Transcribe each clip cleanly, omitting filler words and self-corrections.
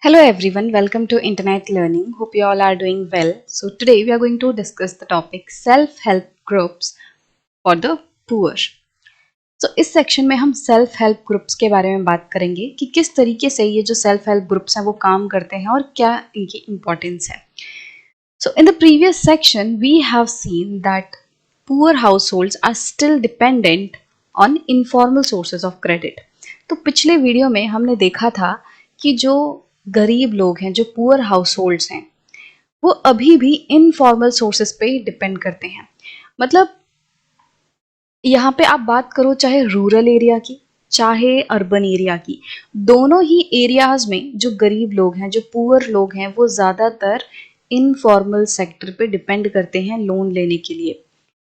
Hello everyone, welcome to Internet Learning. Hope you all are doing well. So today we are going to discuss the topic self-help groups for the poor. So इस section में हम self help groups के बारे में बात करेंगे कि किस तरीके से ये जो सेल्फ हेल्प ग्रुप्स हैं वो काम करते हैं और क्या इनकी इम्पोर्टेंस है. So in the previous section we have seen that poor households are still dependent on informal sources of credit. तो पिछले वीडियो में हमने देखा था कि जो गरीब लोग हैं, जो पुअर हाउसहोल्ड्स हैं, वो अभी भी इनफॉर्मल सोर्सेस पे डिपेंड करते हैं. मतलब यहाँ पे आप बात करो चाहे रूरल एरिया की चाहे अर्बन एरिया की, दोनों ही एरियाज में जो गरीब लोग हैं, जो पुअर लोग हैं, वो ज़्यादातर इनफॉर्मल सेक्टर पे डिपेंड करते हैं लोन लेने के लिए.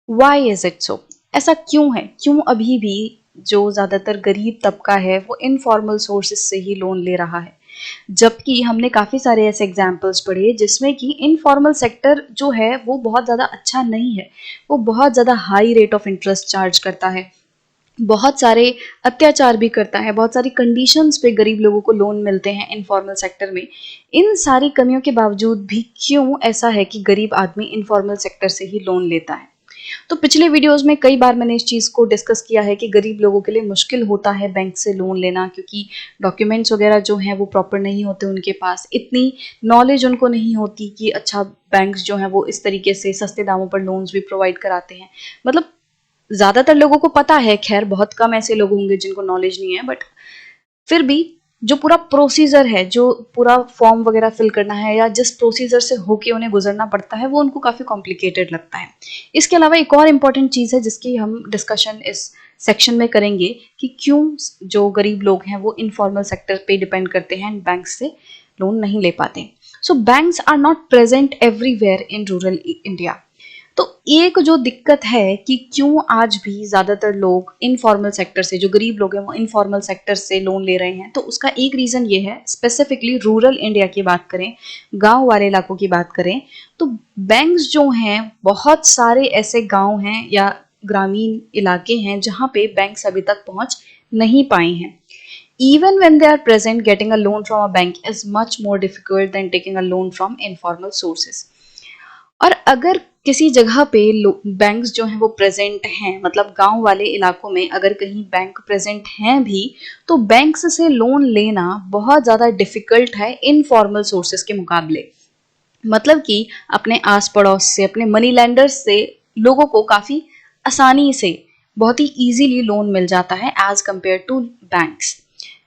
Why is it so? ऐसा क्यों है? क्यों अभी भी जो ज़्यादातर गरीब तबका है वो इनफॉर्मल सोर्सेस से ही लोन ले रहा है, जबकि हमने काफ़ी सारे ऐसे एग्जाम्पल्स पढ़े जिसमें कि इनफॉर्मल सेक्टर जो है वो बहुत ज़्यादा अच्छा नहीं है. वो बहुत ज़्यादा high rate of interest charge करता है, बहुत सारे अत्याचार भी करता है, बहुत सारी कंडीशंस पे गरीब लोगों को लोन मिलते हैं इनफॉर्मल सेक्टर में. इन सारी कमियों के बावजूद भी क्यों ऐसा है कि गरीब आदमी इनफॉर्मल सेक्टर से ही लोन लेता है? तो पिछले वीडियोस में कई बार मैंने इस चीज़ को डिस्कस किया है कि गरीब लोगों के लिए मुश्किल होता है बैंक से लोन लेना, क्योंकि डॉक्यूमेंट्स वगैरह जो हैं वो प्रॉपर नहीं होते उनके पास, इतनी नॉलेज उनको नहीं होती कि अच्छा बैंक्स जो हैं वो इस तरीके से सस्ते दामों पर लोन्स भी प्रोवाइड कराते हैं. मतलब ज़्यादातर लोगों को पता है, खैर बहुत कम ऐसे लोग होंगे जिनको नॉलेज नहीं है, बट फिर भी जो पूरा प्रोसीजर है, जो पूरा फॉर्म वगैरह फिल करना है या जिस प्रोसीजर से होके उन्हें गुजरना पड़ता है, वो उनको काफ़ी कॉम्प्लिकेटेड लगता है. इसके अलावा एक और इम्पॉर्टेंट चीज़ है जिसकी हम डिस्कशन इस सेक्शन में करेंगे कि क्यों जो गरीब लोग हैं वो इनफॉर्मल सेक्टर पे डिपेंड करते हैं एंड बैंक से लोन नहीं ले पाते. So banks are not present everywhere in rural India. तो एक जो दिक्कत है कि क्यों आज भी ज़्यादातर लोग इनफॉर्मल सेक्टर से, जो गरीब लोग हैं वो इनफॉर्मल सेक्टर से लोन ले रहे हैं, तो उसका एक रीज़न ये है, स्पेसिफिकली रूरल इंडिया की बात करें, गांव वाले इलाकों की बात करें, तो बैंक्स जो हैं, बहुत सारे ऐसे गांव हैं या ग्रामीण इलाके हैं जहाँ पे बैंक्स अभी तक पहुँच नहीं पाए हैं. Even when they are present, getting a loan from a bank is much more difficult than taking a loan from informal sources. और अगर किसी जगह पे बैंक्स जो हैं वो प्रेजेंट हैं, मतलब गांव वाले इलाकों में अगर कहीं बैंक प्रेजेंट हैं भी, तो बैंक्स से लोन लेना बहुत ज़्यादा डिफिकल्ट है इनफॉर्मल सोर्सेज के मुकाबले. मतलब कि अपने आस पड़ोस से, अपने मनी लैंडर्स से लोगों को काफ़ी आसानी से, बहुत ही इजीली लोन मिल जाता है as compared to banks.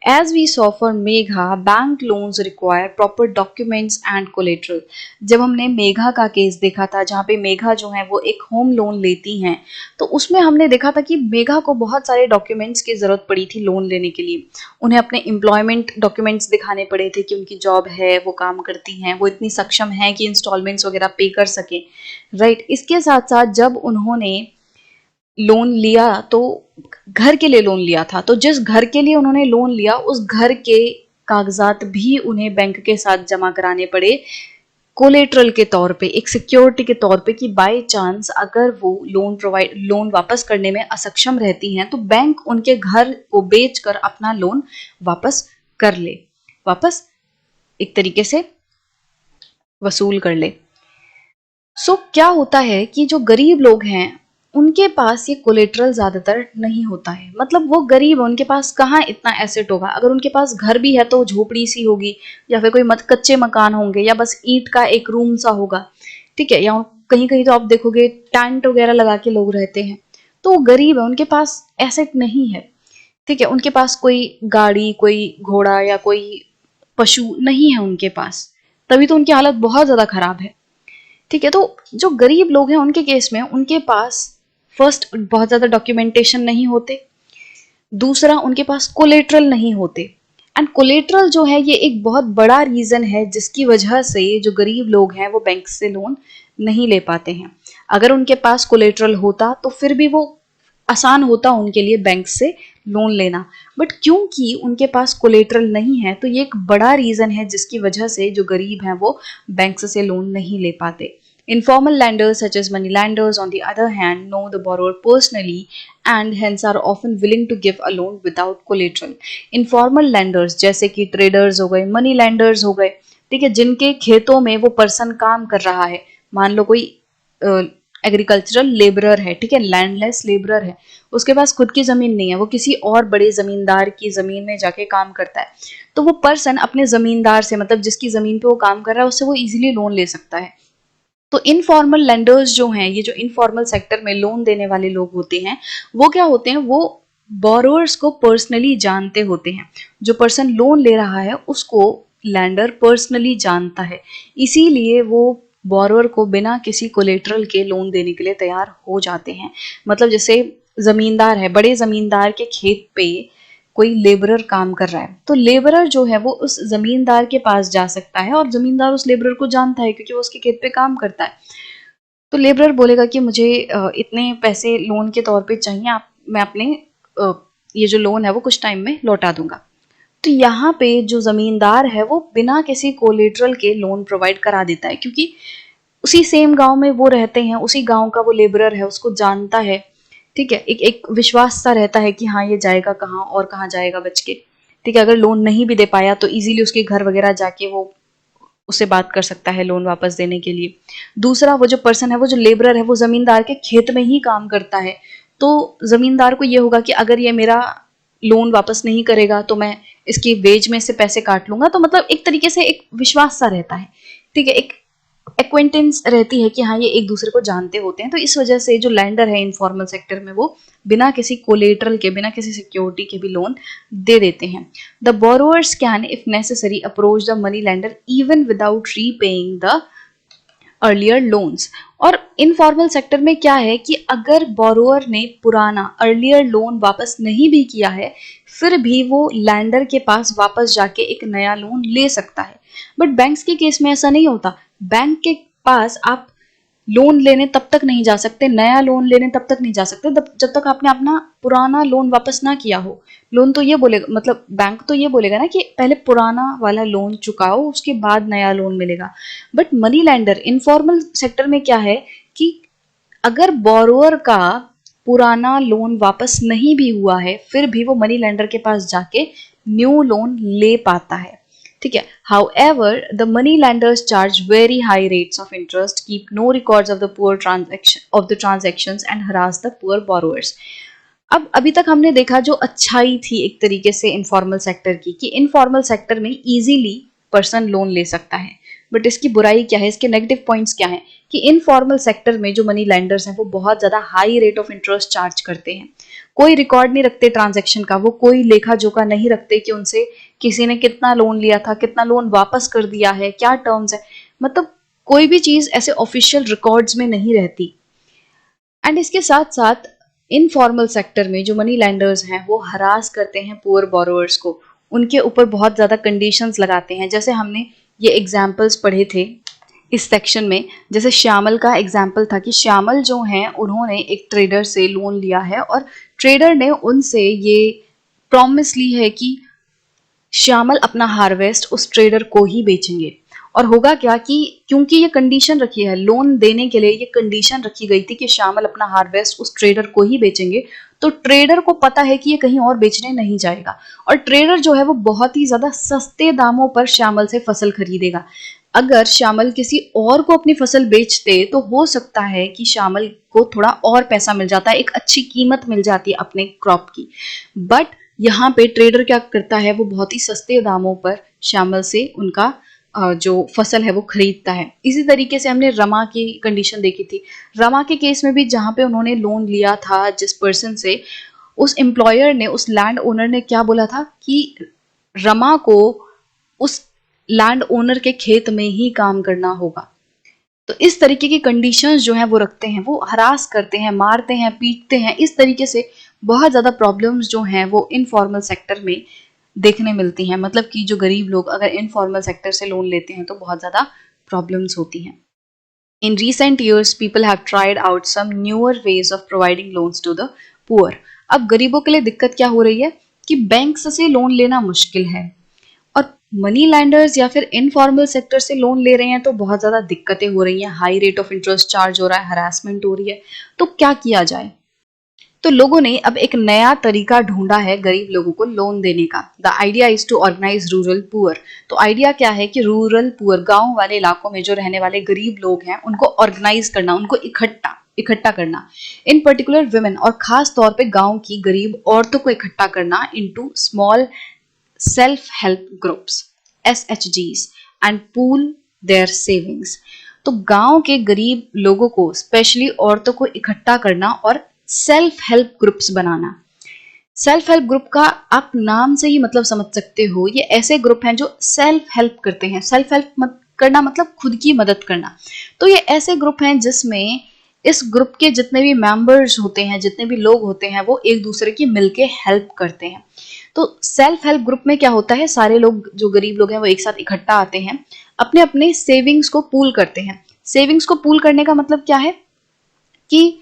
As we saw for Megha, bank loans require proper documents and collateral. जब हमने मेघा का केस देखा था, जहाँ पे मेघा जो है वो एक होम लोन लेती हैं, तो उसमें हमने देखा था कि मेघा को बहुत सारे डॉक्यूमेंट्स की ज़रूरत पड़ी थी लोन लेने के लिए. उन्हें अपने एम्प्लॉयमेंट डॉक्यूमेंट्स दिखाने पड़े थे कि उनकी जॉब है, वो काम करती हैं, वो इतनी सक्षम हैं कि इंस्टॉलमेंट्स वगैरह पे कर सकें, राइट. इसके साथ साथ जब उन्होंने लोन लिया तो घर के लिए लोन लिया था, तो जिस घर के लिए उन्होंने लोन लिया उस घर के कागजात भी उन्हें बैंक के साथ जमा कराने पड़े कोलेट्रल के तौर पे, एक सिक्योरिटी के तौर पे, कि बाय चांस अगर वो लोन वापस करने में असक्षम रहती हैं तो बैंक उनके घर को बेचकर अपना लोन वापस कर ले, वापस एक तरीके से वसूल कर ले. सो क्या होता है कि जो गरीब लोग हैं उनके पास ये कोलेट्रल ज़्यादातर नहीं होता है. मतलब वो गरीब है, उनके पास कहाँ इतना एसेट होगा. अगर उनके पास घर भी है तो झोपड़ी सी होगी, या फिर कोई कच्चे मकान होंगे, या बस ईंट का एक रूम सा होगा, ठीक है. या कहीं कहीं तो आप देखोगे टेंट वगैरह लगा के लोग रहते हैं. तो वो गरीब है, उनके पास एसेट नहीं है, ठीक है. उनके पास कोई गाड़ी, कोई घोड़ा या कोई पशु नहीं है उनके पास, तभी तो उनकी हालत बहुत ज़्यादा खराब है, ठीक है. तो जो गरीब लोग हैं उनके केस में उनके पास फर्स्ट बहुत ज़्यादा डॉक्यूमेंटेशन नहीं होते, दूसरा उनके पास कोलेट्रल नहीं होते. एंड कोलेट्रल जो है ये एक बहुत बड़ा रीज़न है जिसकी वजह से जो गरीब लोग हैं वो बैंक से लोन नहीं ले पाते हैं. अगर उनके पास कोलेट्रल होता तो फिर भी वो आसान होता उनके लिए बैंक से लोन लेना, बट क्योंकि उनके पास कोलेट्रल नहीं है तो ये एक बड़ा रीज़न है जिसकी वजह से जो गरीब हैं वो बैंक से लोन नहीं ले पाते. Informal lenders, such as money lenders, on the other hand, know the borrower personally and hence are often willing to give a loan without collateral. Informal lenders जैसे कि traders हो गए, money lenders हो गए, ठीक है, जिनके खेतों में वो पर्सन काम कर रहा है, मान लो कोई एग्रीकल्चरल लेबरर है, ठीक है, लैंडलेस लेबरर है, उसके पास खुद की जमीन नहीं है, वो किसी और बड़े जमींदार की जमीन में जाके काम करता है, तो वो पर्सन अपने जमींदार से, मतलब जिसकी जमीन पे वो काम कर रहा है, उससे वो इजीली लोन ले सकता है। तो इनफॉर्मल लेंडर्स जो हैं, ये जो इनफॉर्मल सेक्टर में लोन देने वाले लोग होते हैं, वो क्या होते हैं, वो बोरोअर्स को पर्सनली जानते होते हैं। जो पर्सन लोन ले रहा है उसको लैंडर पर्सनली जानता है, इसीलिए वो बोरोअर को बिना किसी कोलेटरल के लोन देने के लिए तैयार हो जाते हैं। मतलब जैसे जमींदार है, बड़े जमींदार के खेत पे कोई लेबरर काम कर रहा है, तो लेबरर जो है वो उस जमींदार के पास जा सकता है और जमींदार उस लेबरर को जानता है क्योंकि वो उसके खेत पे काम करता है। तो लेबरर बोलेगा कि मुझे इतने पैसे लोन के तौर पे चाहिए, आप मैं अपने ये जो लोन है वो कुछ टाइम में लौटा दूंगा। तो यहाँ पे जो जमींदार है वो बिना किसी कोलेटरल के लोन प्रोवाइड करा देता है, क्योंकि उसी सेम गांव में वो रहते हैं, उसी गांव का वो लेबरर है, उसको जानता है, ठीक है, एक एक विश्वास सा रहता है कि हाँ ये जाएगा कहाँ और कहाँ जाएगा बच के, ठीक है, अगर लोन नहीं भी दे पाया तो इजीली उसके घर वगैरह जाके वो उससे बात कर सकता है लोन वापस देने के लिए। दूसरा, वो जो पर्सन है, वो जो लेबरर है, वो जमींदार के खेत में ही काम करता है, तो जमींदार को ये होगा कि अगर ये मेरा लोन वापस नहीं करेगा तो मैं इसकी वेज में से पैसे काट लूंगा। तो मतलब एक तरीके से एक विश्वास सा रहता है, ठीक है, एक एक्वेंटेंस रहती है कि हाँ ये एक दूसरे को जानते होते हैं। तो इस वजह से जो लैंडर है इनफॉर्मल सेक्टर में, वो बिना किसी कोलेटरल के, बिना किसी सिक्योरिटी के भी लोन दे देते हैं। The borrowers can if necessary approach the money lender even without repaying the earlier loans. और इनफॉर्मल सेक्टर में क्या है कि अगर बोरोअर ने पुराना अर्लियर लोन वापस नहीं भी किया है, फिर भी वो लैंडर के पास वापस जाके एक नया लोन ले सकता है। बट बैंक्स के केस में ऐसा नहीं होता। बैंक के पास आप लोन लेने तब तक नहीं जा सकते, नया लोन लेने तब तक नहीं जा सकते जब तक आपने अपना पुराना लोन वापस ना किया हो। लोन तो ये बोलेगा, मतलब बैंक तो ये बोलेगा ना कि पहले पुराना वाला लोन चुकाओ, उसके बाद नया लोन मिलेगा। But money lender informal sector में क्या है कि अगर बोरोअर का पुराना लोन वापस नहीं भी हुआ है, फिर भी वो मनी लैंडर के पास जाके न्यू लोन ले पाता है, ठीक है। However, the money lenders charge very high rates of interest, keep no records of the transactions and harass the poor borrowers. अब अभी तक हमने देखा जो अच्छाई थी एक तरीके से इनफॉर्मल सेक्टर की, कि इनफॉर्मल सेक्टर में इजीली पर्सन लोन ले सकता है। बट इसकी बुराई क्या है, इसके नेगेटिव पॉइंट्स क्या है, कि इनफॉर्मल सेक्टर में जो मनी लैंडर्स हैं वो बहुत ज्यादा high rate of interest charge करते हैं। कोई रिकॉर्ड नहीं रखते ट्रांजैक्शन का, वो कोई लेखा जोखा नहीं रखते कि उनसे किसी ने कितना लोन लिया था, कितना लोन वापस कर दिया है, क्या टर्म्स है, मतलब कोई भी चीज ऐसे ऑफिशियल रिकॉर्ड्स में नहीं रहती। एंड इसके साथ साथ इनफॉर्मल सेक्टर में जो मनी लैंडर्स हैं वो हरास करते हैं पुअर बोरोअर्स को, उनके ऊपर बहुत ज़्यादा कंडीशंस लगाते हैं। जैसे हमने ये एग्जाम्पल्स पढ़े थे इस सेक्शन में, जैसे श्यामल का एग्जाम्पल था कि श्यामल जो हैं उन्होंने एक ट्रेडर से लोन लिया है और ट्रेडर ने उनसे ये प्रॉमिस ली है कि श्यामल अपना हार्वेस्ट उस ट्रेडर को ही बेचेंगे। और होगा क्या कि क्योंकि ये कंडीशन रखी है लोन देने के लिए, ये कंडीशन रखी गई थी कि श्यामल अपना हार्वेस्ट उस ट्रेडर को ही बेचेंगे, तो ट्रेडर को पता है कि ये कहीं और बेचने नहीं जाएगा और ट्रेडर जो है वो बहुत ही ज्यादा सस्ते दामों पर श्यामल से फसल खरीदेगा। अगर श्यामल किसी और को अपनी फसल बेचते तो हो सकता है कि श्यामल को थोड़ा और पैसा मिल जाता है, एक अच्छी कीमत मिल जाती है अपने क्रॉप की। बट यहाँ पे ट्रेडर क्या करता है, वो बहुत ही सस्ते दामों पर श्यामल से उनका जो फसल है वो खरीदता है। इसी तरीके से हमने रमा की कंडीशन देखी थी। रमा के केस में भी जहाँ पे उन्होंने लोन लिया था जिस पर्सन से, उस एम्प्लॉयर ने, उस लैंड ओनर ने क्या बोला था कि रमा को उस लैंड ओनर के खेत में ही काम करना होगा। तो इस तरीके की कंडीशंस जो है वो रखते हैं, वो हरास करते हैं, मारते हैं, पीटते हैं। इस तरीके से बहुत ज़्यादा प्रॉब्लम्स जो हैं वो इनफॉर्मल सेक्टर में देखने मिलती हैं। मतलब कि जो गरीब लोग अगर इनफॉर्मल सेक्टर से लोन लेते हैं तो बहुत ज़्यादा प्रॉब्लम्स होती हैं। In recent years, people have tried out some newer ways of providing loans to the poor. अब गरीबों के लिए दिक्कत क्या हो रही है कि बैंक से लोन लेना मुश्किल है और मनी लैंडर्स या फिर इनफॉर्मल सेक्टर से लोन ले रहे हैं तो बहुत ज्यादा दिक्कतें हो रही हैं, high rate of interest charge हो रहा है, हरासमेंट हो रही है। तो क्या किया जाए? तो लोगों ने अब एक नया तरीका ढूंढा है गरीब लोगों को लोन देने का। The idea is to organize rural poor. तो आइडिया क्या है कि रूरल पुअर, गांव वाले इलाकों में जो रहने वाले गरीब लोग हैं उनको ऑर्गेनाइज करना, उनको इकट्ठा इकट्ठा करना, इन पर्टिकुलर वुमेन, और खास तौर पे गांव की गरीब औरतों को इकट्ठा करना into small self help groups, SHGs, and pool their savings. तो गांव के गरीब लोगों को, स्पेशली औरतों को इकट्ठा करना और सेल्फ हेल्प ग्रुप्स बनाना। सेल्फ हेल्प ग्रुप का आप नाम से ही मतलब समझ सकते हो, ये ऐसे ग्रुप हैं जो सेल्फ हेल्प करते हैं। सेल्फ हेल्प करना मतलब खुद की मदद करना। तो ये ऐसे ग्रुप हैं जिसमें इस ग्रुप के जितने भी मेंबर्स होते हैं, जितने भी लोग होते हैं, वो एक दूसरे की मिलके हेल्प करते हैं। तो सेल्फ हेल्प ग्रुप में क्या होता है, सारे लोग जो गरीब लोग हैं वो एक साथ इकट्ठा आते हैं, अपने अपने सेविंग्स को पूल करते हैं। सेविंग्स को पूल करने का मतलब क्या है कि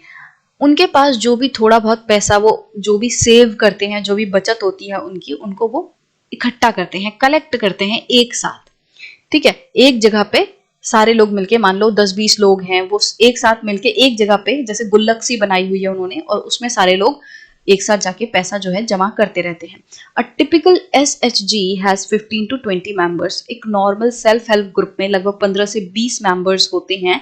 उनके पास जो भी थोड़ा बहुत पैसा वो जो भी सेव करते हैं, जो भी बचत होती है उनकी, उनको वो इकट्ठा करते हैं, कलेक्ट करते हैं एक साथ। ठीक है, एक जगह पे सारे लोग मिलके, मान लो 10-20 लोग हैं, वो एक साथ मिलके एक जगह पे जैसे गुल्लक सी बनाई हुई है उन्होंने, और उसमें सारे लोग एक साथ जाके पैसा जो है जमा करते रहते हैं। A typical SHG has 15 to 20 members. एक नॉर्मल सेल्फ हेल्प ग्रुप में लगभग 15 से 20 मेंबर्स होते हैं,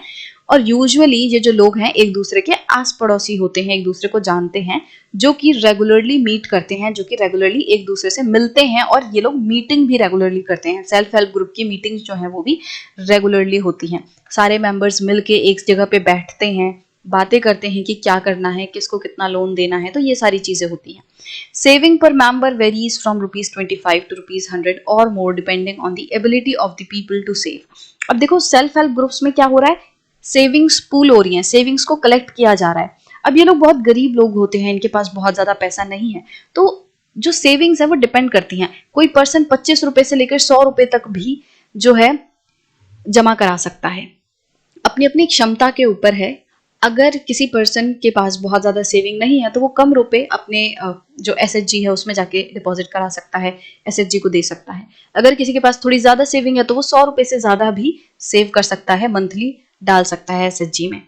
और यूजुअली ये जो लोग हैं एक दूसरे के आस पड़ोसी होते हैं, एक दूसरे को जानते हैं, जो कि रेगुलरली मीट करते हैं, जो कि रेगुलरली एक दूसरे से मिलते हैं, और ये लोग मीटिंग भी रेगुलरली करते हैं। सेल्फ हेल्प ग्रुप की मीटिंग्स जो है वो भी रेगुलरली होती हैं। सारे मेंबर्स मिलके एक जगह पे बैठते हैं, बातें करते हैं कि क्या करना है, किसको कितना लोन देना है, तो ये सारी चीजें होती हैं। सेविंग पर मेंबर वेरीज फ्रॉम ₹25 to ₹100 और more depending on the ability of the people to save. अब देखो सेल्फ हेल्प ग्रुप्स में क्या हो रहा है, सेविंग्स पूल हो रही हैं, सेविंग्स को कलेक्ट किया जा रहा है। अब ये लोग बहुत गरीब लोग होते हैं, इनके पास बहुत ज्यादा पैसा नहीं है, तो जो सेविंग्स है वो डिपेंड करती हैं। कोई पर्सन ₹25 से लेकर ₹100 तक भी जो है जमा करा सकता है, अपनी अपनी क्षमता के ऊपर है। अगर किसी पर्सन के पास बहुत ज्यादा सेविंग नहीं है तो वो कम रुपए अपने जो SHG है उसमें जाके डिपॉजिट करा सकता है, SHG को दे सकता है। अगर किसी के पास थोड़ी ज्यादा सेविंग है तो वो ₹100 से ज्यादा भी सेव कर सकता है, मंथली डाल सकता है SHG में।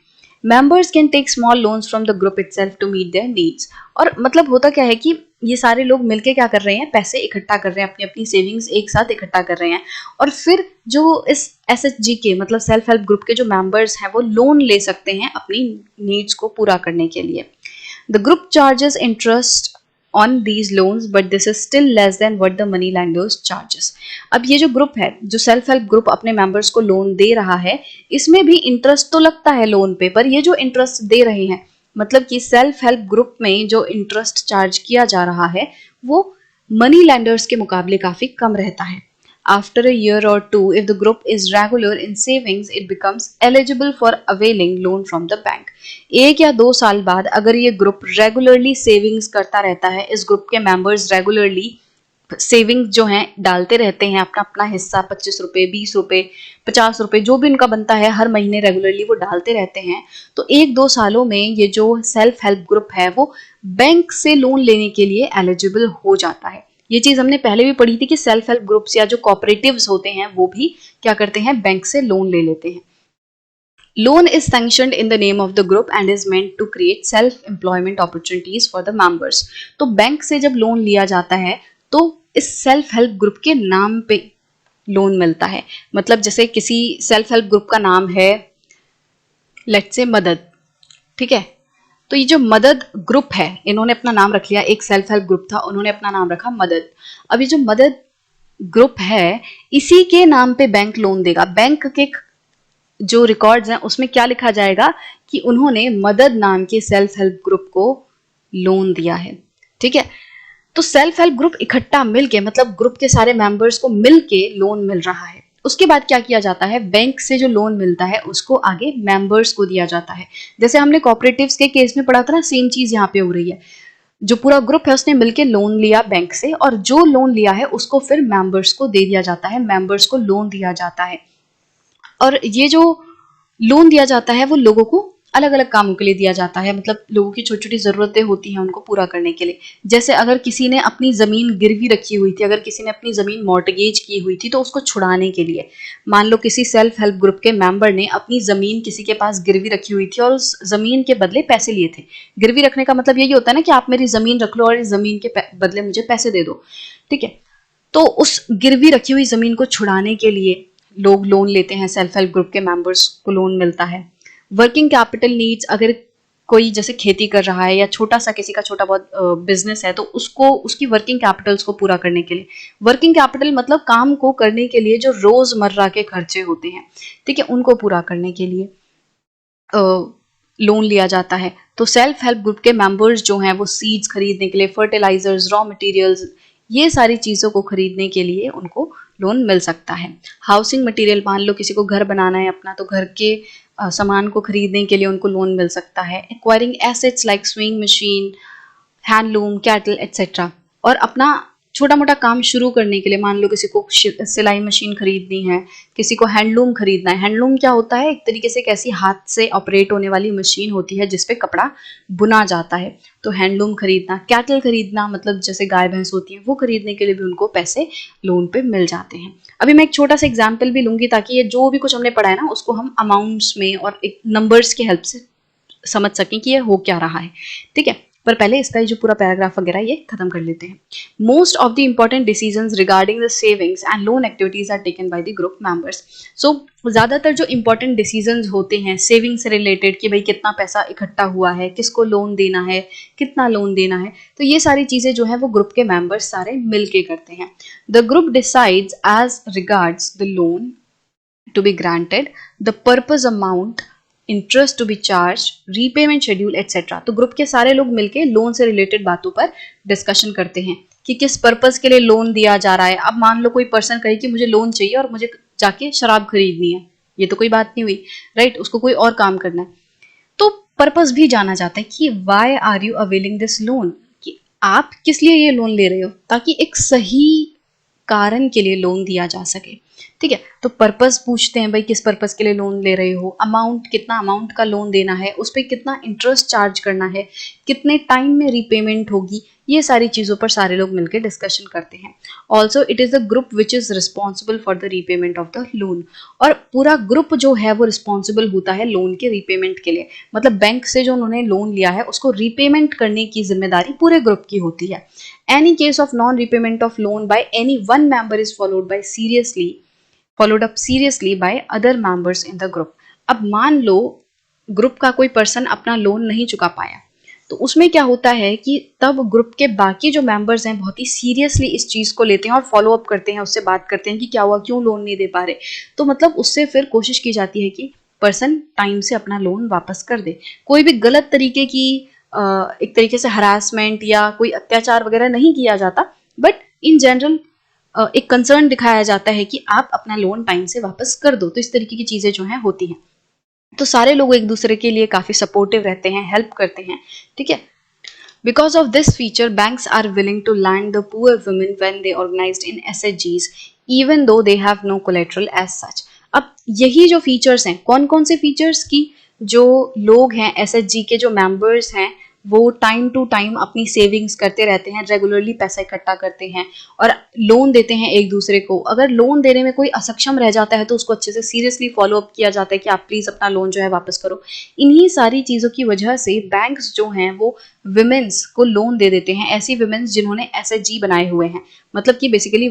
Members can take small loans from the group itself to meet their needs. और मतलब होता क्या है कि ये सारे लोग मिलके क्या कर रहे हैं, पैसे इकट्ठा कर रहे हैं, अपनी अपनी सेविंग्स एक साथ इकट्ठा कर रहे हैं, और फिर जो इस SHG के मतलब सेल्फ हेल्प ग्रुप के जो मेंबर्स हैं वो लोन ले सकते हैं अपनी नीड्स को पूरा करने के लिए। The group charges interest on these loans but this is still less than what the money lenders charges। अब ये जो ग्रुप है, जो सेल्फ हेल्प ग्रुप अपने मेंबर्स को लोन दे रहा है, इसमें भी इंटरेस्ट तो लगता है लोन पे, पर ये जो इंटरेस्ट दे रहे हैं, मतलब कि सेल्फ हेल्प ग्रुप में जो इंटरेस्ट चार्ज किया जा रहा है वो मनी लैंडर्स के मुकाबले काफी कम रहता है। After a year or two, if the group is regular in savings, it becomes eligible for availing loan from the bank। 1 या 2 साल बाद अगर ये ग्रुप रेगुलरली सेविंग्स करता रहता है, इस ग्रुप के मेंबर्स रेगुलरली सेविंग जो है डालते रहते हैं, अपना अपना हिस्सा ₹25, ₹20, ₹50 जो भी उनका बनता है हर महीने रेगुलरली वो डालते रहते हैं, तो 1-2 सालों में ये जो सेल्फ हेल्प ग्रुप है वो बैंक से लोन लेने के लिए एलिजिबल हो जाता है। ये चीज हमने पहले भी पढ़ी थी कि सेल्फ हेल्प ग्रुप्स या जो कोऑपरेटिव्स होते हैं वो भी क्या करते हैं, बैंक से लोन ले लेते हैं। Loan is sanctioned in the name of the group and is meant to create self employment opportunities for the members. तो बैंक से जब लोन लिया जाता है तो इस सेल्फ हेल्प ग्रुप के नाम पे लोन मिलता है। मतलब जैसे किसी सेल्फ हेल्प ग्रुप का नाम है लेट्स से मदद, ठीक है, तो ये जो मदद ग्रुप है, इन्होंने अपना नाम रख लिया, एक सेल्फ हेल्प ग्रुप था, उन्होंने अपना नाम रखा मदद। अब ये जो मदद ग्रुप है इसी के नाम पे बैंक लोन देगा। बैंक के जो रिकॉर्ड्स हैं उसमें क्या लिखा जाएगा कि उन्होंने मदद नाम के सेल्फ हेल्प ग्रुप को लोन दिया है। ठीक है, तो सेल्फ हेल्प ग्रुप इकट्ठा मिलके, मतलब ग्रुप के सारे मेंबर्स को मिलके लोन मिल रहा है। उसके बाद क्या किया जाता है, बैंक से जो लोन मिलता है उसको आगे मेंबर्स को दिया जाता है। जैसे हमने कोऑपरेटिव्स के केस में पढ़ा था ना, सेम चीज यहाँ पे हो रही है। जो पूरा ग्रुप है उसने मिलके लोन लिया बैंक से, और जो लोन लिया है उसको फिर मेंबर्स को दे दिया जाता है, मेंबर्स को लोन दिया जाता है। और ये जो लोन दिया जाता है वो लोगों को अलग अलग कामों के लिए दिया जाता है, मतलब लोगों की छोटी छोटी ज़रूरतें होती हैं उनको पूरा करने के लिए। जैसे अगर किसी ने अपनी ज़मीन गिरवी रखी हुई थी, अगर किसी ने अपनी ज़मीन मॉर्टगेज की हुई थी, तो उसको छुड़ाने के लिए, मान लो किसी सेल्फ हेल्प ग्रुप के मेंबर ने अपनी ज़मीन किसी के पास गिरवी रखी हुई थी और उस ज़मीन के बदले पैसे लिए थे। गिरवी रखने का मतलब यही होता है ना कि आप मेरी ज़मीन रख लो और इस ज़मीन के बदले मुझे पैसे दे दो, ठीक है। तो उस गिरवी रखी हुई ज़मीन को छुड़ाने के लिए लोग लोन लेते हैं, सेल्फ हेल्प ग्रुप के मेंबर्स को लोन मिलता है। वर्किंग कैपिटल नीड्स, अगर कोई जैसे खेती कर रहा है या छोटा सा किसी का छोटा बहुत बिजनेस है, तो उसको उसकी वर्किंग कैपिटल्स को पूरा करने के लिए, वर्किंग कैपिटल मतलब काम को करने के लिए जो रोजमर्रा के खर्चे होते हैं, ठीक है, उनको पूरा करने के लिए लोन लिया जाता है। तो सेल्फ हेल्प ग्रुप के मेंबर्स जो हैं वो सीड्स खरीदने के लिए, फर्टिलाइजर्स, रॉ मटेरियल्स, ये सारी चीज़ों को खरीदने के लिए उनको लोन मिल सकता है। हाउसिंग मटेरियल, मान लो किसी को घर बनाना है अपना, तो घर के सामान को खरीदने के लिए उनको लोन मिल सकता है। Acquiring assets like swing machine, handloom, cattle etcetera. और अपना छोटा मोटा काम शुरू करने के लिए, मान लो किसी को सिलाई मशीन खरीदनी है, किसी को हैंडलूम खरीदना है। हैंडलूम क्या होता है? एक तरीके से एक ऐसी हाथ से ऑपरेट होने वाली मशीन होती है जिसपे कपड़ा बुना जाता है। तो हैंडलूम खरीदना, कैटल खरीदना, मतलब जैसे गाय भैंस होती है, वो खरीदने के लिए भी उनको पैसे लोन पे मिल जाते हैं। अभी मैं एक छोटा सा एग्जाम्पल भी लूंगी ताकि ये जो भी कुछ हमने पढ़ा है ना, उसको हम अमाउंट्स में और एक नंबर्स की हेल्प से समझ सकें कि ये हो क्या रहा है, ठीक है। पर पहले इसका जो पूरा पैराग्राफ वगैरह ये खत्म कर लेते हैं। Most of the important decisions regarding the savings and loan activities are taken by the group members. So ज्यादातर जो इंपॉर्टेंट डिसीजंस होते हैं सेविंग से रिलेटेड, कि भाई कितना पैसा इकट्ठा हुआ है, किसको लोन देना है, कितना लोन देना है, तो ये सारी चीजें जो है वो ग्रुप के मेंबर्स सारे मिलके करते हैं। The group decides as regards the loan to be granted, the purpose amount, interest to be charged, repayment schedule etcetera. तो ग्रुप के सारे लोग मिलके लोन से रिलेटेड बातों पर डिस्कशन करते हैं कि किस पर्पस के लिए लोन दिया जा रहा है। अब मान लो कोई पर्सन कहे कि मुझे लोन चाहिए और मुझे जाके शराब खरीदनी है, ये तो कोई बात नहीं हुई, राइट, उसको कोई और काम करना है। तो पर्पस भी जाना जाता है कि why are you availing this loan, कि आप किस लिए ये लोन ले रहे हो, ताकि एक सही कारण के लिए लोन दिया जा सके, ठीक है। तो पर्पस पूछते हैं, भाई किस पर्पस के लिए लोन ले रहे हो, अमाउंट, कितना अमाउंट का लोन देना है, उस पर कितना इंटरेस्ट चार्ज करना है, कितने टाइम में रीपेमेंट होगी, ये सारी चीज़ों पर सारे लोग मिलकर डिस्कशन करते हैं। Also it is the group which is responsible for the repayment of the loan. और पूरा ग्रुप जो है वो रिस्पॉन्सिबल होता है लोन के रीपेमेंट के लिए, मतलब बैंक से जो उन्होंने लोन लिया है उसको रीपेमेंट करने की जिम्मेदारी पूरे ग्रुप की होती है। Any case of non-repayment of loan by any one member is followed up seriously by other members in the group। अब मान लो ग्रुप का कोई पर्सन अपना लोन नहीं चुका पाया, तो उसमें क्या होता है कि तब ग्रुप के बाकी जो मेंबर्स हैं बहुत ही सीरियसली इस चीज़ को लेते हैं और फॉलो अप करते हैं, उससे बात करते हैं कि क्या हुआ, क्यों लोन नहीं दे पा रहे। तो मतलब उससे फिर कोशिश की जाती है कि पर्सन टाइम से अपना लोन वापस कर दे। कोई भी गलत तरीके की एक तरीके से हरासमेंट या कोई अत्याचार वगैरह नहीं किया जाता, बट इन जनरल एक कंसर्न दिखाया जाता है कि आप अपना लोन टाइम से वापस कर दो। तो इस तरीके की चीजें जो हैं होती हैं। तो सारे लोग एक दूसरे के लिए काफी सपोर्टिव रहते हैं, हेल्प करते हैं, ठीक है। Because of this feature, banks are willing to lend the poor women when they organized in SHGs, even though they have no collateral as such। अब यही जो फीचर्स हैं, कौन कौन से फीचर्स की, जो लोग हैं SHG के जो मेंबर्स हैं वो टाइम टू टाइम अपनी सेविंग्स करते रहते हैं, रेगुलरली पैसा इकट्ठा करते हैं और लोन देते हैं एक दूसरे को। अगर लोन देने में कोई असक्षम रह जाता है तो उसको अच्छे से सीरियसली फॉलो अप किया जाता है कि आप प्लीज अपना लोन जो है वापस करो। इन्हीं सारी चीजों की वजह से बैंक्स जो हैं वो विमेंस को लोन दे देते हैं, ऐसी विमेंस जिन्होंने SHG बनाए हुए हैं। मतलब कि बेसिकली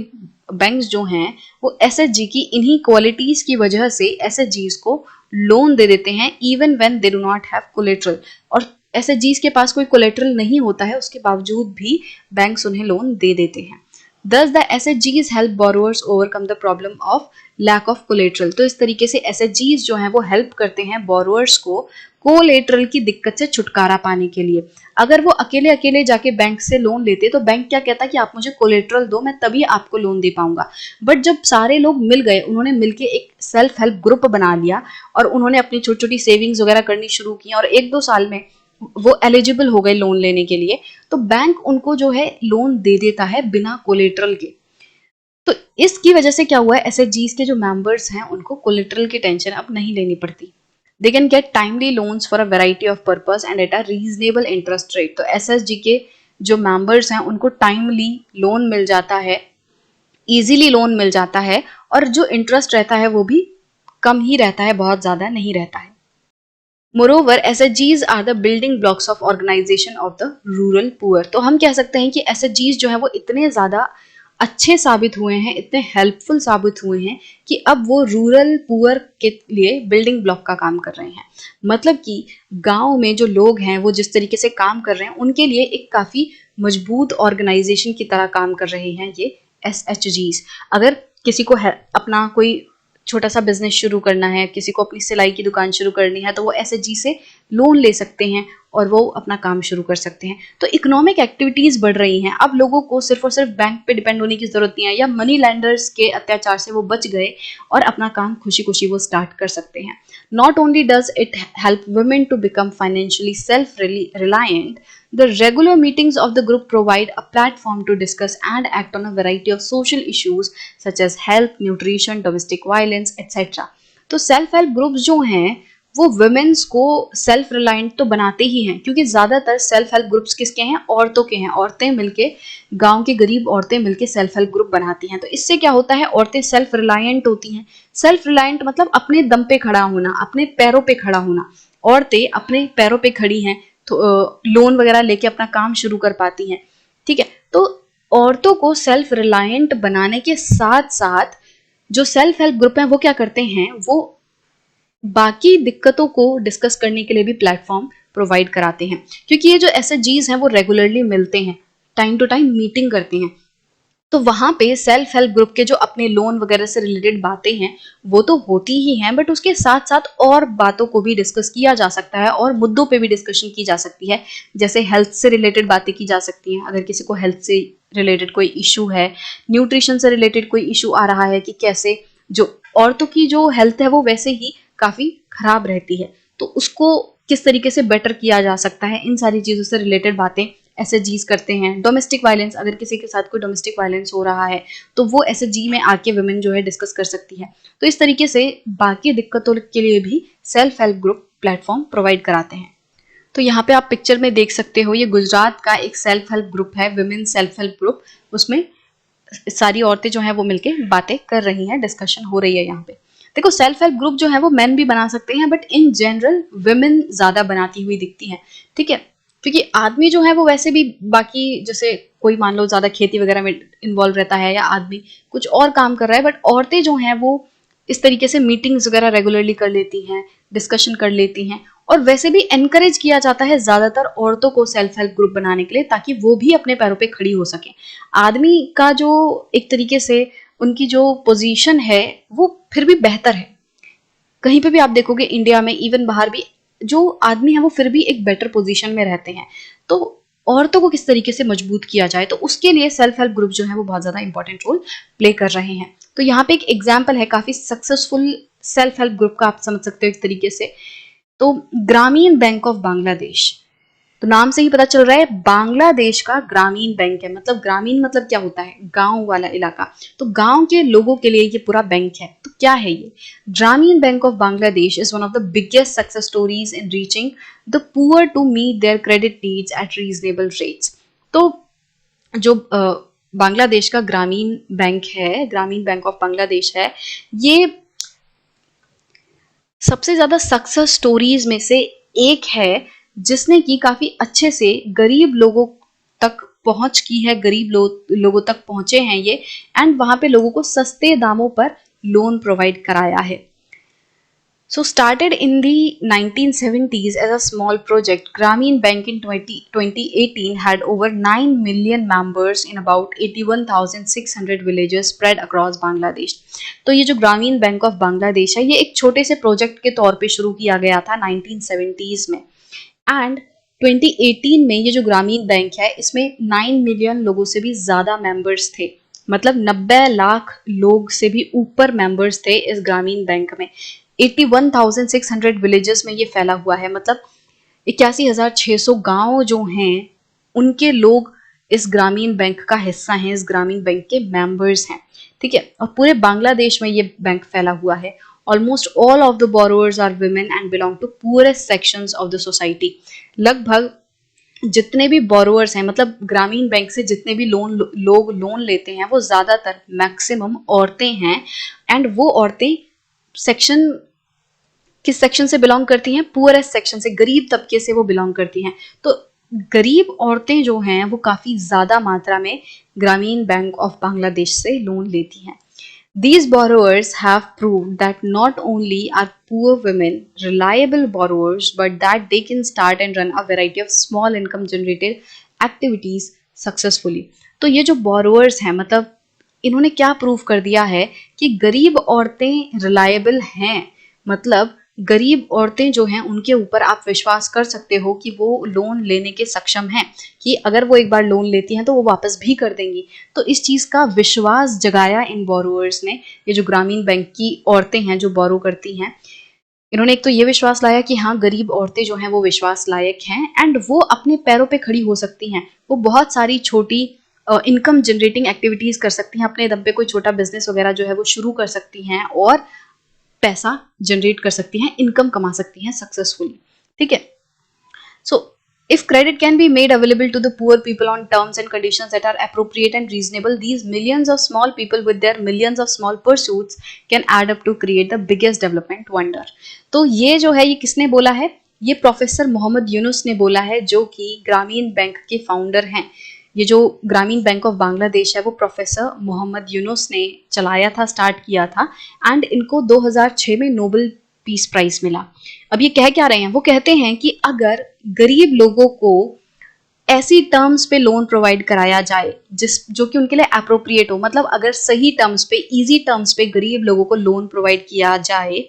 बैंक्स जो हैं वो SHG की इन्हीं क्वालिटीज की वजह से SHGs को लोन दे देते हैं, even when they do not have collateral. और SHGs के पास कोई कोलेटरल नहीं होता है, उसके बावजूद भी बैंक्स उन्हें लोन दे देते हैं। Thus the SHGs help borrowers overcome the problem of lack of collateral। तो इस तरीके से SHGs जो हैं वो हेल्प करते हैं borrowers को कोलेटरल की दिक्कत से छुटकारा पाने के लिए। अगर वो अकेले अकेले जाके बैंक से लोन लेते तो बैंक क्या कहता कि आप मुझे कोलेटरल दो, मैं तभी आपको लोन दे पाऊंगा। बट जब सारे लोग मिल गए, उन्होंने मिलके एक सेल्फ हेल्प ग्रुप बना लिया और उन्होंने अपनी छोटी छोटी सेविंग्स वगैरह करनी शुरू की और 1-2 साल में वो एलिजिबल हो गए लोन लेने के लिए, तो बैंक उनको जो है लोन दे देता है बिना कोलेटरल के। तो इसकी वजह से क्या हुआ है, SHGs के जो मेंबर्स हैं उनको कोलेटरल की टेंशन अब नहीं लेनी पड़ती। They can get timely loans for a variety of purpose and at a reasonable interest rate. तो एसएचजी के जो मेंबर्स हैं उनको टाइमली लोन मिल जाता है, इजीली लोन मिल जाता है, और जो इंटरेस्ट रहता है वो भी कम ही रहता है, बहुत ज्यादा नहीं रहता है। मोरोवर एसएचजीज are the building blocks of organisation of the rural poor. तो हम कह सकते हैं कि एसएचजीज जो है वो इतने ज्यादा अच्छे साबित हुए हैं, इतने हेल्पफुल साबित हुए हैं कि अब वो रूरल पुअर के लिए बिल्डिंग ब्लॉक का काम कर रहे हैं। मतलब कि गांव में जो लोग हैं वो जिस तरीके से काम कर रहे हैं उनके लिए एक काफी मजबूत ऑर्गेनाइजेशन की तरह काम कर रहे हैं ये एसएचजीज। अगर किसी को अपना कोई छोटा सा बिजनेस शुरू करना है, किसी को अपनी सिलाई की दुकान शुरू करनी है, तो वो एसएचजी से लोन ले सकते हैं और वो अपना काम शुरू कर सकते हैं। तो इकोनॉमिक एक्टिविटीज बढ़ रही हैं। अब लोगों को सिर्फ और सिर्फ बैंक पे डिपेंड होने की जरूरत नहीं है, या मनी लैंडर्स के अत्याचार से वो बच गए और अपना काम खुशी खुशी वो स्टार्ट कर सकते हैं। Not only does it help women to become financially self reliant, the regular meetings of the group provide a platform to discuss and act on a variety of social issues such as health, nutrition, domestic violence, etc. तो self help groups जो हैं वो women's को self reliant तो बनाते ही हैं, क्योंकि ज्यादातर सेल्फ हेल्प ग्रुप्स किसके हैं? औरतों के हैं। औरतें मिलके, गांव की गरीब औरतें मिलके सेल्फ हेल्प ग्रुप बनाती हैं। तो इससे क्या होता है? औरतें सेल्फ रिलायंट होती हैं। सेल्फ रिलायंट मतलब अपने दम पे खड़ा होना, अपने पैरों पे खड़ा होना। औरतें अपने पैरों पे खड़ी हैं तो लोन वगैरह लेके अपना काम शुरू कर पाती हैं। ठीक है, तो औरतों को सेल्फ रिलायंट बनाने के साथ साथ जो सेल्फ हेल्प ग्रुप है वो क्या करते हैं? वो बाकी दिक्कतों को डिस्कस करने के लिए भी प्लेटफॉर्म प्रोवाइड कराते हैं, क्योंकि ये जो एसएचजीज हैं वो रेगुलरली मिलते हैं, टाइम टू टाइम मीटिंग करते हैं। तो वहां पे सेल्फ हेल्प ग्रुप के जो अपने लोन वगैरह से रिलेटेड बातें हैं वो तो होती ही हैं, बट उसके साथ साथ और बातों को भी डिस्कस किया जा सकता है और मुद्दों पे भी डिस्कशन की जा सकती है। जैसे हेल्थ से रिलेटेड बातें की जा सकती हैं, अगर किसी को हेल्थ से रिलेटेड कोई इशू है, न्यूट्रिशन से रिलेटेड कोई इशू आ रहा है कि कैसे जो औरतों की जो हेल्थ है वो वैसे ही काफी खराब रहती है, तो उसको किस तरीके से बेटर किया जा सकता है, इन सारी चीजों से रिलेटेड बातें एसएचजीज करते हैं। डोमेस्टिक वायलेंस, अगर किसी के साथ कोई डोमेस्टिक वायलेंस हो रहा है तो वो एसएचजी में आके वुमेन जो है डिस्कस कर सकती है। तो इस तरीके से बाकी दिक्कतों के लिए भी self help group platform provide कराते हैं। तो यहाँ पे आप पिक्चर में देख सकते हो, ये गुजरात का एक सेल्फ हेल्प ग्रुप है, वुमेन सेल्फ हेल्प ग्रुप। उसमें सारी औरतें जो है वो मिलके बातें कर रही हैं, डिस्कशन हो रही है यहाँ पे। देखो, सेल्फ हेल्प ग्रुप जो है वो मेन भी बना सकते हैं, बट इन जनरल वुमेन ज्यादा बनाती हुई दिखती हैं। ठीक है, क्योंकि आदमी जो है वो वैसे भी बाकी, जैसे कोई मान लो ज्यादा खेती वगैरह में इन्वॉल्व रहता है या आदमी कुछ और काम कर रहा है, बट औरतें जो हैं वो इस तरीके से मीटिंग्स वगैरह रेगुलरली कर लेती हैं, डिस्कशन कर लेती हैं, और वैसे भी एनकरेज किया जाता है ज्यादातर औरतों को सेल्फ हेल्प ग्रुप बनाने के लिए, ताकि वो भी अपने पैरों पे खड़ी हो सके। आदमी का जो एक तरीके से उनकी जो पोजीशन है वो फिर भी बेहतर है। कहीं पे भी आप देखोगे इंडिया में, इवन बाहर भी, जो आदमी है वो फिर भी एक बेटर पोजीशन में रहते हैं। तो औरतों को किस तरीके से मजबूत किया जाए, तो उसके लिए सेल्फ हेल्प ग्रुप जो है वो बहुत ज्यादा इंपॉर्टेंट रोल प्ले कर रहे हैं। तो यहाँ पे एक एग्जाम्पल है काफी सक्सेसफुल सेल्फ हेल्प ग्रुप का, आप समझ सकते हो एक तरीके से। तो ग्रामीण बैंक ऑफ बांग्लादेश, तो नाम से ही पता चल रहा है बांग्लादेश का ग्रामीण बैंक है। मतलब ग्रामीण मतलब क्या होता है? गांव वाला इलाका। तो गांव के लोगों के लिए ये पूरा बैंक है। तो क्या है ये? Grameen bank of Bangladesh is one of the biggest success stories in reaching the poor to meet their credit needs at reasonable rates. तो जो बांग्लादेश का ग्रामीण बैंक है, ग्रामीण बैंक ऑफ बांग्लादेश है, ये सबसे ज्यादा सक्सेस स्टोरीज में से एक है, जिसने कि काफी अच्छे से गरीब लोगों तक पहुंच की है, गरीब लोगों तक पहुंचे हैं ये, एंड वहां पे लोगों को सस्ते दामों पर लोन प्रोवाइड कराया है। So started in the 1970s as a small project, Grameen Bank in 2018 had over 9 million members in about 81,600 villages spread across Bangladesh. तो ये जो ग्रामीण बैंक ऑफ बांग्लादेश है, ये एक छोटे से प्रोजेक्ट के तौर पे शुरू किया गया था 1970s में, एंड 2018 में ये जो ग्रामीण बैंक है इसमें 9 मिलियन लोगों से भी ज्यादा मेंबर्स थे। मतलब 90 लाख लोग से भी ऊपर मेंबर्स थे इस ग्रामीण बैंक में। 81,600 विलेजेस में ये फैला हुआ है। मतलब 81,600 गांव जो हैं उनके लोग इस ग्रामीण बैंक का हिस्सा हैं, इस ग्रामीण बैंक के मेंबर्स हैं। ठीक है, और पूरे बांग्लादेश में ये बैंक फैला हुआ है। Almost all of the borrowers are women and belong to poorest sections of the society. लगभग जितने भी बोरोवर्स हैं, मतलब ग्रामीण बैंक से जितने भी लोग लोन लेते हैं, वो ज्यादातर मैक्सिमम औरतें हैं। एंड वो औरतें सेक्शन किस सेक्शन से बिलोंग करती हैं? पुअरेस्ट सेक्शन से, गरीब तबके से वो बिलोंग करती हैं। तो गरीब औरतें जो हैं वो काफी ज्यादा मात्रा में ग्रामीण बैंक ऑफ बांग्लादेश से लोन लेती हैं। These borrowers have proved that not only are poor women reliable borrowers, but that they can start and run a variety of small income generated activities successfully. तो ये जो borrowers हैं, मतलब इन्होंने क्या प्रूव कर दिया है कि गरीब औरतें रिलायबल हैं। मतलब गरीब औरतें जो हैं उनके ऊपर आप विश्वास कर सकते हो कि वो लोन लेने के सक्षम हैं, कि अगर वो एक बार लोन लेती हैं तो वो वापस भी कर देंगी। तो इस चीज का विश्वास जगाया इन बोरोवर्स ने। ये जो ग्रामीण बैंक की औरतें हैं जो बोरो करती हैं, इन्होंने एक तो ये विश्वास लाया कि हाँ, गरीब औरतें जो हैं वो विश्वास लायक हैं एंड वो अपने पैरों पे खड़ी हो सकती हैं। वो बहुत सारी छोटी इनकम जनरेटिंग एक्टिविटीज कर सकती हैं, अपने दम पे कोई छोटा बिजनेस वगैरह जो है वो शुरू कर सकती हैं और पैसा जनरेट कर सकती हैं, इनकम कमा सकती हैं सक्सेसफुली। ठीक है, सो if credit can be made available to the poor people on terms and conditions that are appropriate and reasonable, these millions of small people with their millions of small pursuits can add up to create the biggest development wonder. तो ये जो है ये किसने बोला है? ये professor Mohammad Yunus ने बोला है, जो कि ग्रामीण बैंक के फाउंडर हैं। ये जो ग्रामीण बैंक ऑफ बांग्लादेश है वो प्रोफेसर मोहम्मद यूनुस ने चलाया था, स्टार्ट किया था एंड इनको 2006 में नोबेल पीस प्राइज मिला। अब ये कह क्या रहे हैं? वो कहते हैं कि अगर गरीब लोगों को ऐसी टर्म्स पे लोन प्रोवाइड कराया जाए जो कि उनके लिए अप्रोप्रिएट हो, मतलब अगर सही टर्म्स पे, इजी टर्म्स पे गरीब लोगों को लोन प्रोवाइड किया जाए,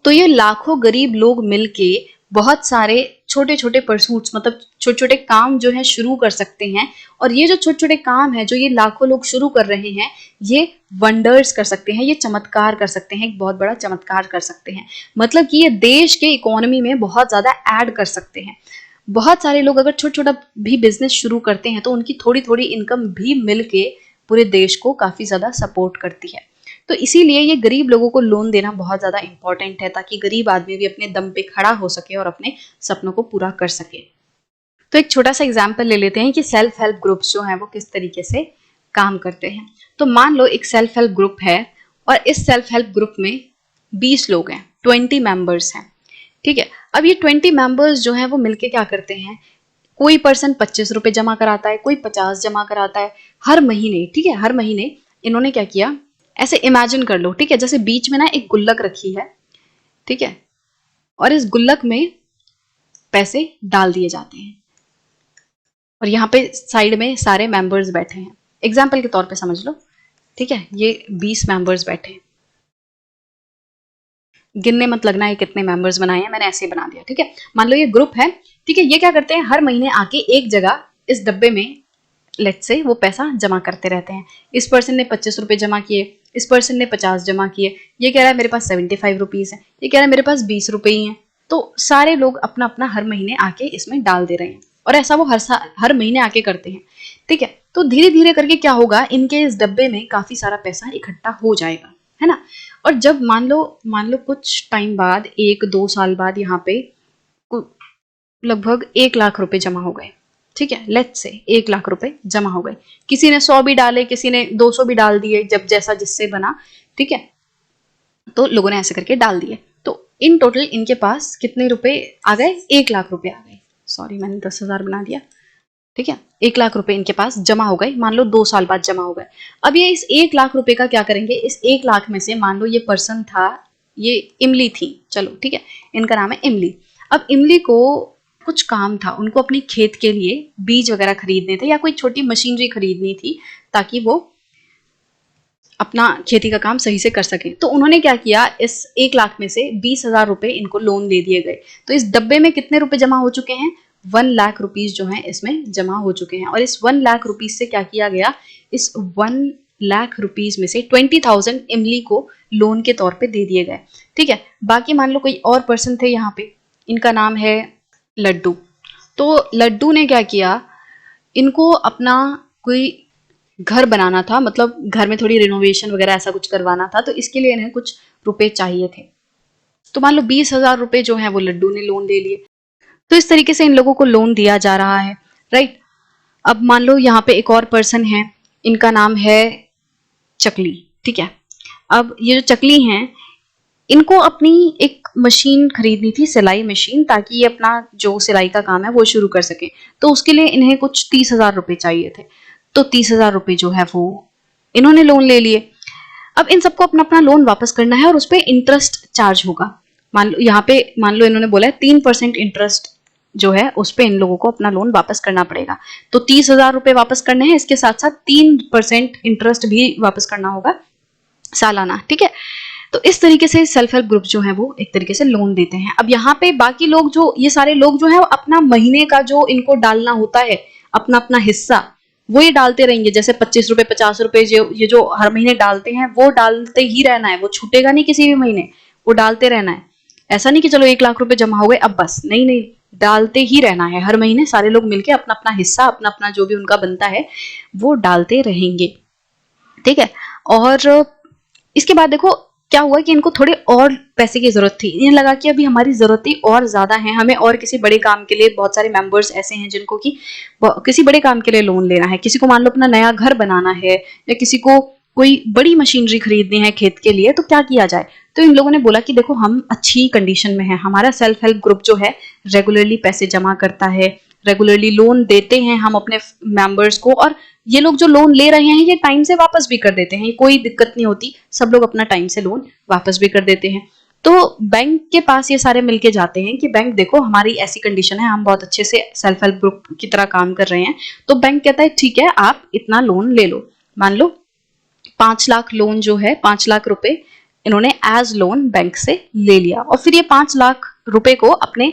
तो ये लाखों गरीब लोग मिलके बहुत सारे छोटे छोटे परसूट्स, मतलब छोटे छोटे काम जो है शुरू कर सकते हैं। और ये जो छोटे छोटे काम है जो ये लाखों लोग शुरू कर रहे हैं, ये वंडर्स कर सकते हैं, ये चमत्कार कर सकते हैं, एक बहुत बड़ा चमत्कार कर सकते हैं। मतलब कि ये देश के इकोनॉमी में बहुत ज्यादा ऐड कर सकते हैं। बहुत सारे लोग अगर छोटा छोटा भी बिजनेस शुरू करते हैं तो उनकी थोड़ी थोड़ी इनकम भी मिलके पूरे देश को काफी ज्यादा सपोर्ट करती है। तो इसीलिए ये गरीब लोगों को लोन देना बहुत ज्यादा इंपॉर्टेंट है, ताकि गरीब आदमी भी अपने दम पे खड़ा हो सके और अपने सपनों को पूरा कर सके। तो एक छोटा सा एग्जाम्पल ले लेते हैं कि सेल्फ हेल्प ग्रुप्स जो हैं वो किस तरीके से काम करते हैं। तो मान लो एक सेल्फ हेल्प ग्रुप है और इस सेल्फ हेल्प ग्रुप में 20 लोग हैं, 20 मेंबर्स हैं। ठीक है, अब ये 20 मेंबर्स जो हैं वो मिलके क्या करते हैं? कोई पर्सन 25 रुपए जमा कराता है, कोई 50 जमा कराता है हर महीने। ठीक है, हर महीने इन्होंने क्या किया, ऐसे इमेजिन कर लो, ठीक है, जैसे बीच में ना एक गुल्लक रखी है, ठीक है, और इस गुल्लक में पैसे डाल दिए जाते हैं और यहाँ पे साइड में सारे मेंबर्स बैठे हैं। एग्जाम्पल के तौर पे समझ लो, ठीक है, ये 20 मेंबर्स बैठे हैं। गिनने मत लगना है कितने मेंबर्स बनाए हैं, मैंने ऐसे ही बना दिया। ठीक है, मान लो ये ग्रुप है, ठीक है, ये क्या करते हैं, हर महीने आके एक जगह इस डब्बे में लेट्स से वो पैसा जमा करते रहते हैं। इस पर्सन ने 25 रुपए जमा किए, इस पर्सन ने 50 जमा किए, ये कह रहा है मेरे पास 75 रुपीज है, ये कह रहा है मेरे पास 20 रुपए ही हैं। तो सारे लोग अपना अपना हर महीने आके इसमें डाल दे रहे हैं और ऐसा वो हर महीने आके करते हैं। ठीक है, तो धीरे धीरे करके क्या होगा, इनके इस डब्बे में काफी सारा पैसा इकट्ठा हो जाएगा, है ना। और जब मान लो कुछ टाइम बाद, 1-2 साल बाद, यहाँ पे लगभग 1 लाख रुपए जमा हो गए। ठीक है, लेट्स से 1 लाख रुपए जमा हो गए। किसी ने 100 भी डाले, किसी ने 200 भी डाल दिए, जब जैसा जिससे बना। ठीक है, तो लोगों ने ऐसे करके डाल दिए। तो इन टोटल इनके पास कितने रुपए आ गए? 1 लाख रुपए आ गए। सॉरी, मैंने 10,000 बना दिया। ठीक है, 1 लाख रुपए इनके पास जमा हो गए, मान लो 2 साल बाद जमा हो गए। अब ये इस 1 लाख रुपए का क्या करेंगे? इस 1 लाख में से मान लो ये पर्सन था, ये इमली थी, चलो ठीक है, इनका नाम है इमली। अब इमली को कुछ काम था, उनको अपनी खेत के लिए बीज वगैरह खरीदने थे या कोई छोटी मशीनरी खरीदनी थी ताकि वो अपना खेती का काम सही से कर सके। तो उन्होंने क्या किया, इस 1 लाख में से 20,000 रुपए इनको लोन दे दिए गए। तो इस डब्बे में कितने रुपए जमा हो चुके हैं? 1 लाख रुपीज जो है इसमें जमा हो चुके हैं। और इस 1 लाख रुपीज से क्या किया गया, इस 1 लाख रुपीज में से 20,000 इमली को लोन के तौर पे दे दिए गए। ठीक है, बाकी मान लो कोई और पर्सन थे यहाँ पे, इनका नाम है लड्डू। तो लड्डू ने क्या किया, इनको अपना कोई घर बनाना था, मतलब घर में थोड़ी रिनोवेशन वगैरह ऐसा कुछ करवाना था, तो इसके लिए इन्हें कुछ रुपए चाहिए थे। तो मान लो 20,000 रुपए जो है वो लड्डू ने लोन ले लिए। तो इस तरीके से इन लोगों को लोन दिया जा रहा है, राइट। अब मान लो यहाँ पे एक और पर्सन है, इनका नाम है चकली, ठीक है। अब ये जो चकली हैं, इनको अपनी एक मशीन खरीदनी थी, सिलाई मशीन, ताकि ये अपना जो सिलाई का काम है वो शुरू कर सके। तो उसके लिए इन्हें कुछ 30,000 रुपए चाहिए थे। तो 30,000 रुपए जो है वो इन्होंने लोन ले लिए। अब इन सबको अपना अपना लोन वापस करना है और उस पर इंटरेस्ट चार्ज होगा। मान लो यहाँ पे, मान लो इन्होंने बोला है 3% इंटरेस्ट जो है उस पे इन लोगों को अपना लोन वापस करना पड़ेगा। तो 30,000 रुपए वापस करने हैं, इसके साथ साथ 3% इंटरेस्ट भी वापस करना होगा सालाना, ठीक है। तो इस तरीके से सेल्फ हेल्प ग्रुप जो है वो एक तरीके से लोन देते हैं। अब यहाँ पे बाकी लोग जो, ये सारे लोग जो है अपना महीने का जो इनको डालना होता है अपना अपना हिस्सा, वो ये डालते रहेंगे। जैसे 25 रुपए 50 रुपए जो ये जो हर महीने डालते हैं वो डालते ही रहना है, वो छूटेगा नहीं किसी भी महीने, वो डालते रहना है। ऐसा नहीं कि चलो 1 लाख रुपए जमा हो गए अब बस, नहीं नहीं, डालते ही रहना है। हर महीने सारे लोग मिलके अपना अपना हिस्सा, अपना अपना जो भी उनका बनता है वो डालते रहेंगे, ठीक है। और इसके बाद देखो क्या हुआ कि इनको थोड़े और पैसे की जरूरत थी। इन्हें लगा कि अभी हमारी जरूरतें और ज्यादा हैं, हमें और किसी बड़े काम के लिए, बहुत सारे मेंबर्स ऐसे हैं जिनको कि किसी बड़े काम के लिए लोन लेना है। किसी को मान लो अपना नया घर बनाना है, या किसी को कोई बड़ी मशीनरी खरीदनी है खेत के लिए, तो क्या किया जाए। तो इन लोगों ने बोला कि देखो हम अच्छी कंडीशन में हैं, हमारा सेल्फ हेल्प ग्रुप जो है रेगुलरली पैसे जमा करता है, रेगुलरली लोन देते हैं हम अपने मेंबर्स को, और ये लोग जो लोन ले रहे हैं ये टाइम से वापस भी कर देते हैं, कोई दिक्कत नहीं होती, सब लोग अपना टाइम से लोन वापस भी कर देते हैं। तो बैंक के पास ये सारे मिलके जाते हैं कि बैंक देखो हमारी ऐसी कंडीशन है, हम बहुत अच्छे से सेल्फ हेल्प ग्रुप की तरह काम कर रहे हैं। तो बैंक कहता है ठीक है आप इतना लोन ले लो। मान लो 5 लाख लोन जो है, 5 लाख रुपए इन्होंने एज लोन बैंक से ले लिया, और फिर ये 5 लाख रुपए को अपने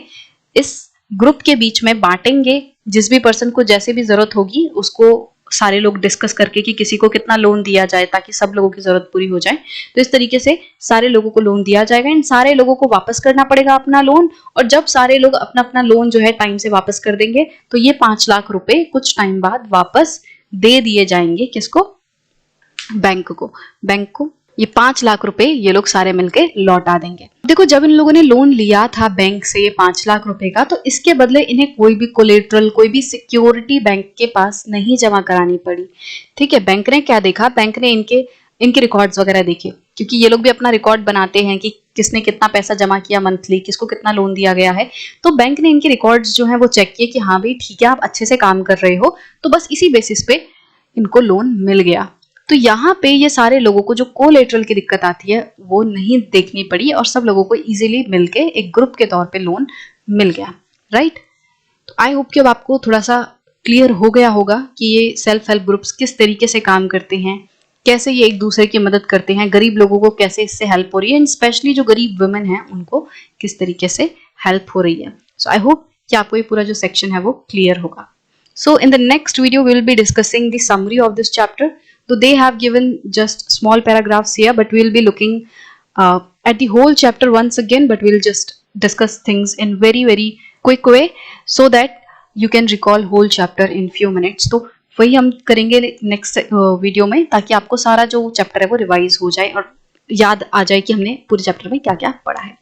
इस ग्रुप के बीच में बांटेंगे। जिस भी पर्सन को जैसे भी जरूरत होगी उसको सारे लोग डिस्कस करके कि किसी को कितना लोन दिया जाए ताकि सब लोगों की जरूरत पूरी हो जाए। तो इस तरीके से सारे लोगों को लोन दिया जाएगा, इन सारे लोगों को वापस करना पड़ेगा अपना लोन। और जब सारे लोग अपना अपना लोन जो है टाइम से वापस कर देंगे तो ये 5 लाख रुपए कुछ टाइम बाद वापस दे दिए जाएंगे। किसको? बैंक को। बैंक को ये 5 लाख रुपए ये लोग सारे मिलके लौटा देंगे। देखो जब इन लोगों ने लोन लिया था बैंक से ये 5 लाख रुपए का, तो इसके बदले इन्हें कोई भी कोलेटरल, कोई भी सिक्योरिटी बैंक के पास नहीं जमा करानी पड़ी, ठीक है। बैंक ने क्या देखा, बैंक ने इनके रिकॉर्ड्स वगैरह देखे, क्योंकि ये लोग भी अपना रिकॉर्ड बनाते हैं कि किसने कितना पैसा जमा किया मंथली, किसको कितना लोन दिया गया है। तो बैंक ने इनके रिकॉर्ड्स जो है वो चेक किए कि हाँ भाई ठीक है आप अच्छे से काम कर रहे हो, तो बस इसी बेसिस पे इनको लोन मिल गया। तो यहाँ पे ये सारे लोगों को जो कोलेटरल की दिक्कत आती है वो नहीं देखनी पड़ी, और सब लोगों को इजीली मिलके एक ग्रुप के तौर पे लोन मिल गया, राइट। तो आई होप कि अब आपको थोड़ा सा क्लियर हो गया होगा कि ये सेल्फ हेल्प ग्रुप्स किस तरीके से काम करते हैं, कैसे ये एक दूसरे की मदद करते हैं, गरीब लोगों को कैसे इससे हेल्प हो रही है, स्पेशली जो गरीब वुमेन है उनको किस तरीके से हेल्प हो रही है। सो आई होप कि आपको ये पूरा जो सेक्शन है वो क्लियर होगा। So in the next video, we will be discussing the summary of this chapter. Though they have given just small paragraphs here, but we will be looking at the whole chapter once again, but we'll just discuss things in very quick way so that you can recall whole chapter in few minutes. तो वही हम करेंगे next video में, ताकि आपको सारा जो chapter है वो रिवाइज हो जाए और याद आ जाए कि हमने पूरे चैप्टर में क्या क्या पढ़ा है।